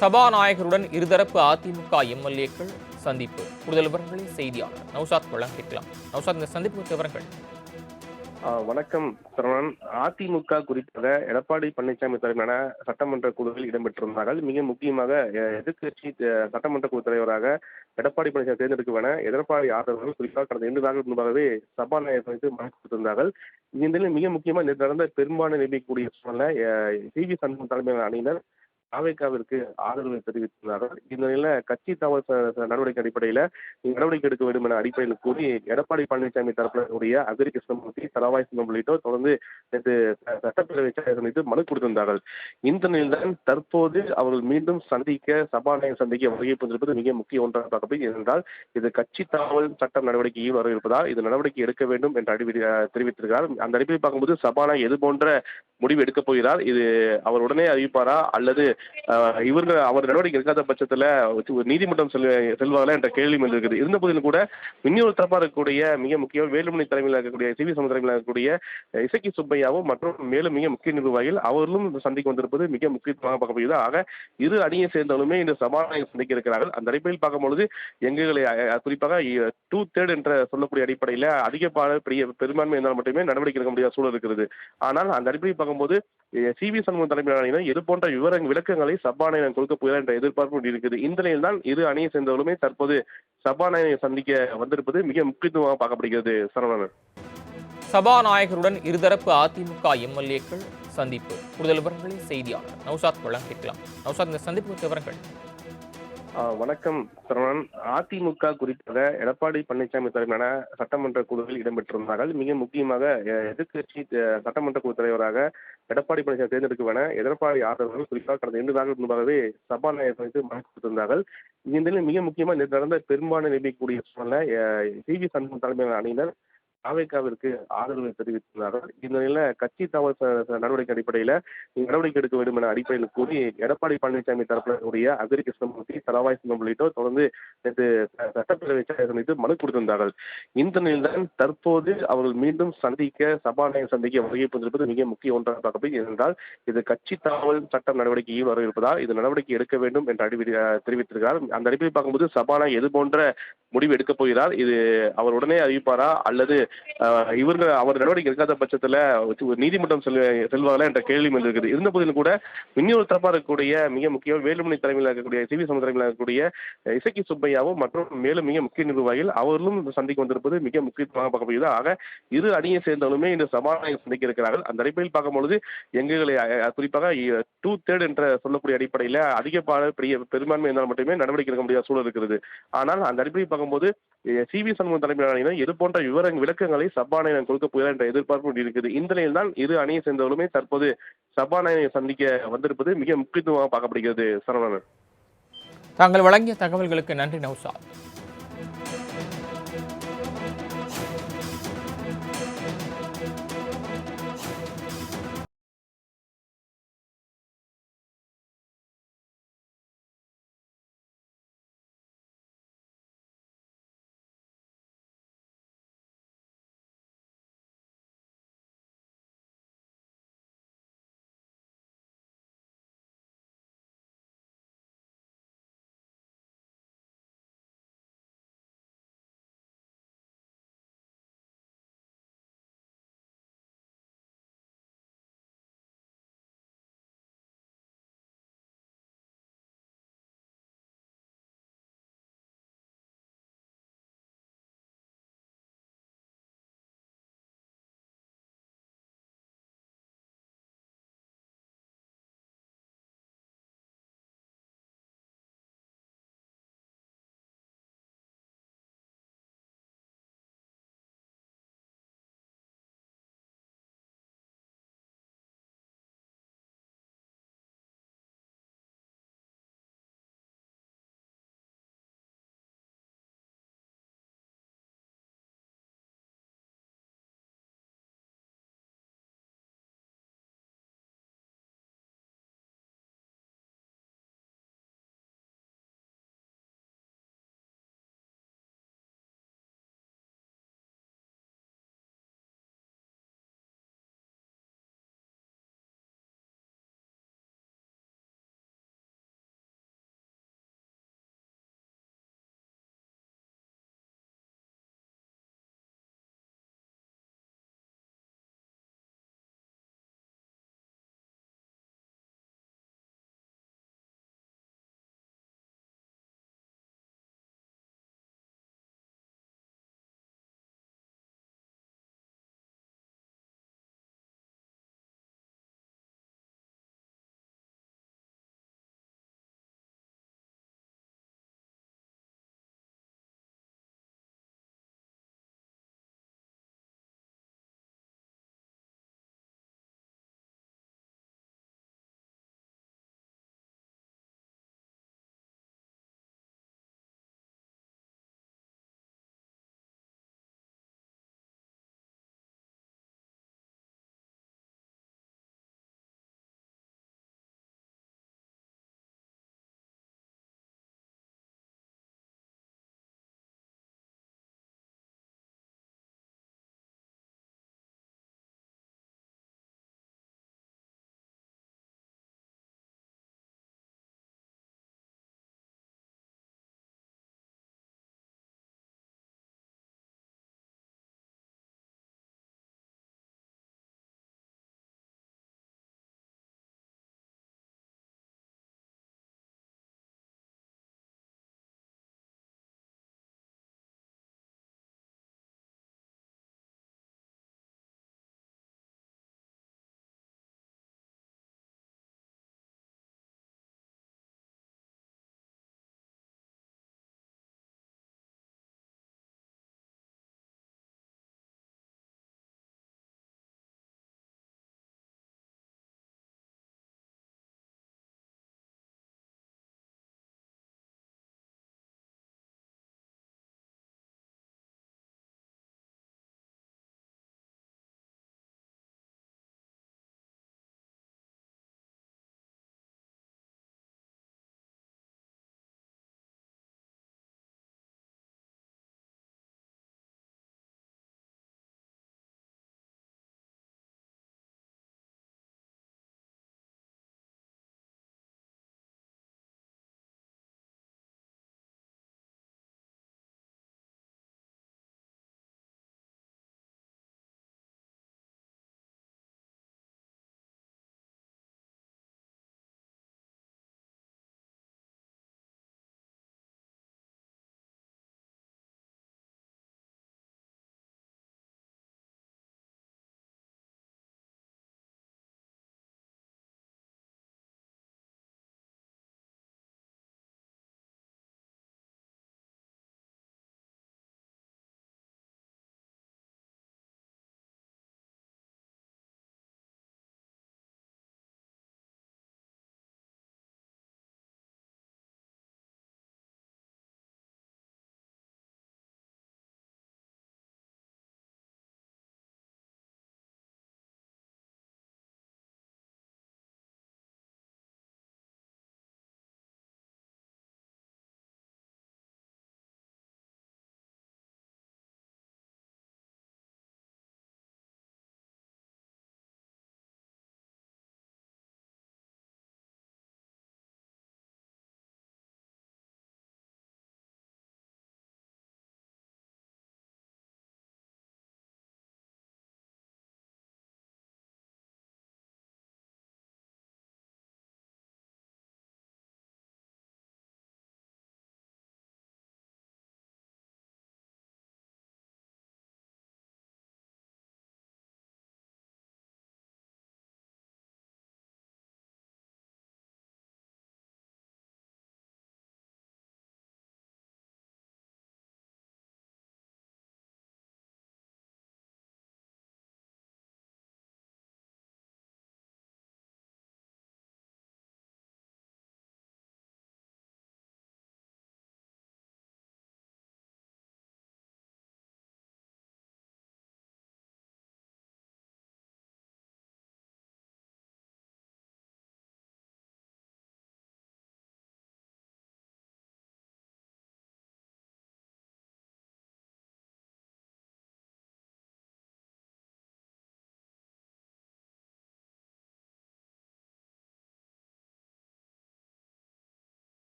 சபாநாயகருடன் இருதரப்பு அதிமுக எம்எல்ஏக்கள் சந்திப்பு. கூடுதல் விவரங்களை செய்தியாளர் நௌசாத் வழங்க கேட்கலாம். நௌசாத், இந்த சந்திப்பு விவரங்கள். வணக்கம் சரவணன். அதிமுக குறிப்பாக எடப்பாடி பழனிசாமி தலைமையிலான சட்டமன்ற குழுவில் இடம்பெற்றிருந்தார்கள். மிக முக்கியமாக எதிர்க்கட்சி சட்டமன்ற குழு தலைவராக எடப்பாடி பழனிசாமி தேர்ந்தெடுக்கவென எடப்பாடி ஆதரவாளர்கள் குறிப்பாக கடந்த 2 நாட்களுக்கு முன்பாகவே சபாநாயகர் வைத்து மனு கொடுத்திருந்தார்கள். இந்த நிலையில் மிக முக்கியமாக நேற்று நடந்த பெரும்பான்மை நிரூபிக்கக்கூடிய சூழ்நிலை சி.வி. சண்முகம் தலைமையிலான அணியினர் தாவேகாவிற்கு ஆதரவு தெரிவித்திருந்தார்கள். இந்த நிலையில கட்சி தகவல் நடவடிக்கை அடிப்படையில நடவடிக்கை எடுக்க வேண்டும் என அடிப்படையில் கூறி எடப்பாடி பழனிசாமி தரப்பில் அகரி கிருஷ்ணமூர்த்தி, தலவாய் சிங்கம் உள்ளிட்டோர் தொடர்ந்து நேற்று சட்டப்பேரவை சந்தித்து மனு கொடுத்திருந்தார்கள். இந்த நிலையில்தான் தற்போது அவர்கள் மீண்டும் சபாநாயகர் சந்திக்க வருகை புரிந்திருப்பது மிக முக்கிய ஒன்றாக பார்க்கப்படுகிறது. ஏனென்றால் இது கட்சி தகவல் சட்ட நடவடிக்கையில் வர இருப்பதால் இது நடவடிக்கை எடுக்க வேண்டும் என்று தெரிவித்திருக்கிறார். அந்த அடிப்படையில் பார்க்கும்போது சபாநாயகர் எது போன்ற முடிவு எடுக்கப் போகிறார், இது அவர் உடனே அறிவிப்பாரா அல்லது இவர்கள் அவர் நடவடிக்கை எடுக்காத பட்சத்துல நீதிமன்றம் செல்வார்களா என்ற கேள்வி இருக்குது. இருந்த போதிலும் கூட இன்னொரு தரப்பா இருக்கக்கூடிய மிக முக்கியம் வேலுமணி தலைமையில் இருக்கக்கூடிய சி.வி. சண்முகம் தலைமையில் இருக்கக்கூடிய இசக்கி சுப்பையாவும் மற்றும் மேலும் மிக முக்கிய நிர்வாகிகள் அவர்களும் சந்திக்க வந்திருப்பது மிக முக்கியத்துவமாக பார்க்கப்படுகிறது. ஆக இரு அணியை சேர்ந்தவர்களுமே இந்த சபாநாயகர் சந்திக்க இருக்கிறார்கள். அந்த அடிப்படையில் பார்க்கும்பொழுது எங்களை குறிப்பாக 2/3 என்ற சொல்லக்கூடிய அடிப்படையில் பெரும்பான்மை இருந்தால் மட்டுமே நடவடிக்கை எடுக்க முடியாத சூழல் இருக்கிறது. ஆனால் அந்த அடிப்படையில் பார்க்கும்போது சி.வி. சண்முகம் தலைமையிலான இது போன்ற விளக்கங்களை சபாநாயகர் கொடுக்க போகிறார் என்ற எதிர்பார்ப்பு இருக்குது. இந்த நிலையில் தான் இரு அணியை சேர்ந்தவர்களுமே தற்போது சபாநாயகரை சந்திக்க வந்திருப்பது மிக முக்கியத்துவமாக பார்க்கப்படுகிறது. சரவணன். சபாநாயகருடன் இருதரப்பு அதிமுக எம்எல்ஏக்கள் சந்திப்பு. கூடுதல் விவரங்களை செய்தியாளர் நௌசாத் வழங்க கேட்கலாம். நௌசாத், இந்த சந்திப்பு விவரங்கள். வணக்கம் சரவணன். அதிமுக குறிப்பாக எடப்பாடி பழனிசாமி தலைமையிலான சட்டமன்ற குழுவில் இடம்பெற்றிருந்தார்கள். மிக முக்கியமாக எதிர்க்கட்சி சட்டமன்ற குழு தலைவராக எடப்பாடி பழனிசாமி தேர்ந்தெடுக்கவென எடப்பாடி ஆதரவாளர்கள் குறிப்பாக கடந்த 2 நாட்களுக்கு முன்பாகவே சபாநாயகர் வைத்து மனு கொடுத்திருந்தார்கள். இந்த நிலையில் மிக முக்கியமாக நேற்று நடந்த பெரும்பான்மை நிரூபிக்கக்கூடிய சூழ்நிலை சி.வி. சண்முகம் தலைமையிலான அணியினர் தாவேகாவிற்கு ஆதரவு தெரிவித்திருந்தார்கள். இந்த நிலையில கட்சி தகவல் நடவடிக்கை அடிப்படையில நடவடிக்கை எடுக்க வேண்டும் என அடிப்படையில் கூறி எடப்பாடி பழனிசாமி தரப்பில் அகரி கிருஷ்ணமூர்த்தி, தலவாய் சிங்கம் உள்ளிட்டோர் தொடர்ந்து நேற்று சட்டப்பேரவை சந்தித்து மனு கொடுத்திருந்தார்கள். இந்த நிலையில்தான் தற்போது அவர்கள் மீண்டும் சபாநாயகர் சந்திக்க வருகை புரிந்திருப்பது மிக முக்கிய ஒன்றாக பார்க்கப்படுகிறது. ஏனென்றால் இது கட்சி தகவல் சட்ட நடவடிக்கையில் வர இருப்பதால் இது நடவடிக்கை எடுக்க வேண்டும் என்று தெரிவித்திருக்கிறார். அந்த அடிப்படையில் பார்க்கும்போது சபாநாயகர் எது போன்ற முடிவு எடுக்கப் போகிறார், இது அவர் உடனே அறிவிப்பாரா அல்லது இவர்கள் அவர் நடவடிக்கை எடுக்காத பட்சத்துல நீதிமன்றம் செல்வார்களா என்ற கேள்வி இருக்குது. இருந்த போதிலும் கூட இன்னொரு தரப்பா இருக்கக்கூடிய மிக முக்கியம் வேலுமணி தலைமையில் இருக்கக்கூடிய சி.வி. சண்முகம் தலைமையில் இருக்கக்கூடிய இசக்கி சுப்பையாவும் மற்றும் மேலும் மிக முக்கிய நிர்வாகிகள் அவர்களும் சந்திக்க வந்திருப்பது மிக முக்கியத்துவமாக பார்க்கப்படுகிறது. ஆக இரு அணியை சேர்ந்தவர்களுமே இந்த சபாநாயகர் சந்திக்க இருக்கிறார்கள். அந்த அடிப்படையில் பார்க்கும்பொழுது எங்களை குறிப்பாக 2/3 என்ற சொல்லக்கூடிய அடிப்படையில் பெரும்பான்மை இருந்தால் மட்டுமே நடவடிக்கை எடுக்க முடியாத சூழல் இருக்கிறது. ஆனால் அந்த அடிப்படையில் பார்க்கும்போது சி.வி. சண்முகம் தலைமையிலான இது போன்ற விளக்கங்களை சபாநாயகர் கொடுக்க போகிறார் என்ற எதிர்பார்ப்பு இருக்குது. இந்த நிலையில் தான் இரு அணியை சேர்ந்தவர்களுமே தற்போது சபாநாயகரை சந்திக்க வந்திருப்பது மிக முக்கியத்துவமாக பார்க்கப்படுகிறது. சரவணன். தாங்கள் வழங்கிய தகவல்களுக்கு நன்றி நௌசாத்.